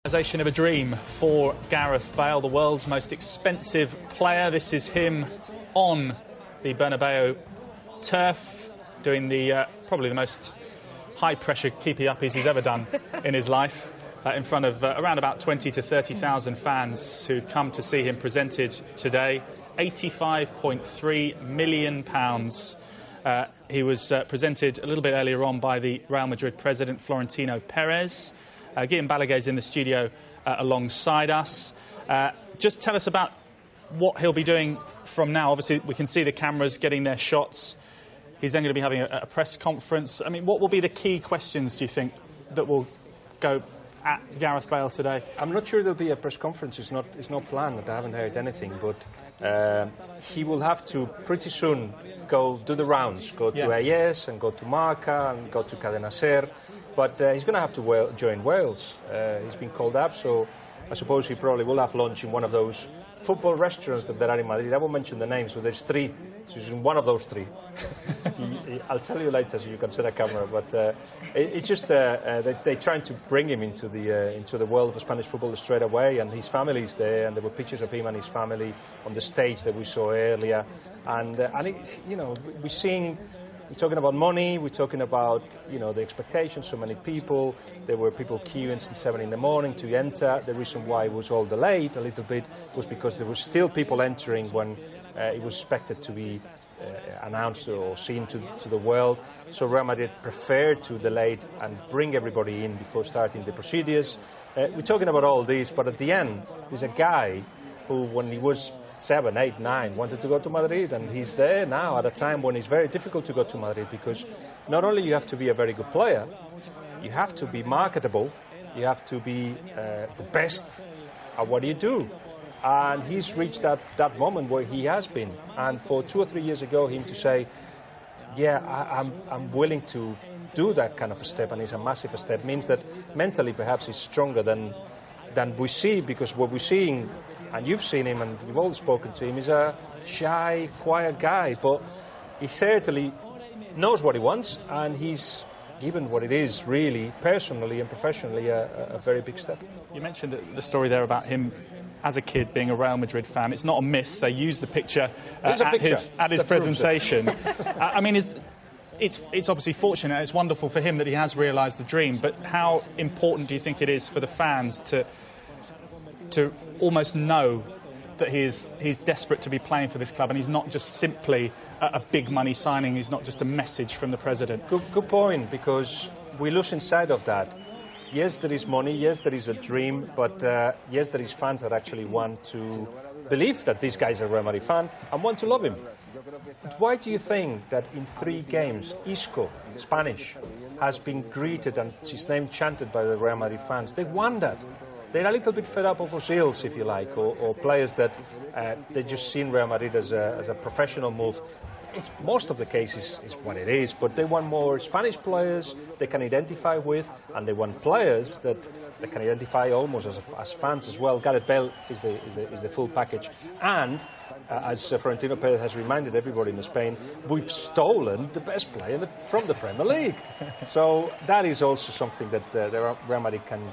Realisation of a dream for Gareth Bale, the world's most expensive player. This is him on the Bernabeu turf, doing the probably the most high-pressure keepy-uppies he's ever done in his life, in front of around about 20 to 30,000 fans who've come to see him presented today. £85.3 million. He was presented a little bit earlier on by the Real Madrid president, Florentino Perez. Guillaume Balaguer's in the studio alongside us. Just tell us about what he'll be doing from now. Obviously, we can see the cameras getting their shots. He's then going to be having a press conference. I mean, what will be the key questions, do you think, that will go at Gareth Bale today? I'm not sure there'll be a press conference. It's not planned. I haven't heard anything. But he will have to pretty soon go do the rounds, go to AES and go to Marca and go to Cadena Ser. But he's going to have to join Wales. He's been called up, so I suppose he probably will have lunch in one of those football restaurants that there are in Madrid. I won't mention the names, but there's three. So he's in one of those three. I'll tell you later so you can set a camera. But it's just they're trying to bring him into the world of Spanish football straight away, and his family's there, and there were pictures of him and his family on the stage that we saw earlier. And it's, you know, we're talking about money, we're talking about, you know, the expectations, so many people. There were people queuing since 7 in the morning to enter. The reason why it was all delayed a little bit was because there were still people entering when it was expected to be announced or seen to the world. So Real Madrid preferred to delay it and bring everybody in before starting the procedures. We're talking about all this, but at the end, there's a guy who, when he was 7, 8, 9, wanted to go to Madrid, and he's there now at a time when it's very difficult to go to Madrid, because not only you have to be a very good player, you have to be marketable, you have to be the best at what you do. And he's reached that moment where he has been. And for 2 or 3 years ago, him to say, yeah, I'm willing to do that kind of a step, and it's a massive step, means that mentally perhaps he's stronger than we see, because what we're seeing, and you've seen him and you've all spoken to him, is a shy, quiet guy, but he certainly knows what he wants, and he's given what it is, really, personally and professionally, a very big step. You mentioned the story there about him as a kid being a Real Madrid fan. It's not a myth. They used the picture at his presentation. I mean, it's obviously fortunate. It's wonderful for him that he has realised the dream, but how important do you think it is for the fans to almost know that he's desperate to be playing for this club, and he's not just simply a big money signing, he's not just a message from the president? Good point, because we lose sight of that. Yes, there is money, yes, there is a dream, but yes, there is fans that actually want to believe that this guy's a Real Madrid fan and want to love him. Why do you think that in 3 games, Isco, Spanish, has been greeted and his name chanted by the Real Madrid fans? They want that. They're a little bit fed up of Ozils, if you like, or players that they just seen Real Madrid as a professional move. It's most of the cases is what it is, but they want more Spanish players they can identify with, and they want players that they can identify almost as fans as well. Gareth Bale is the full package, and as Florentino Perez has reminded everybody in Spain, we've stolen the best player from the Premier League. So that is also something that the Real Madrid can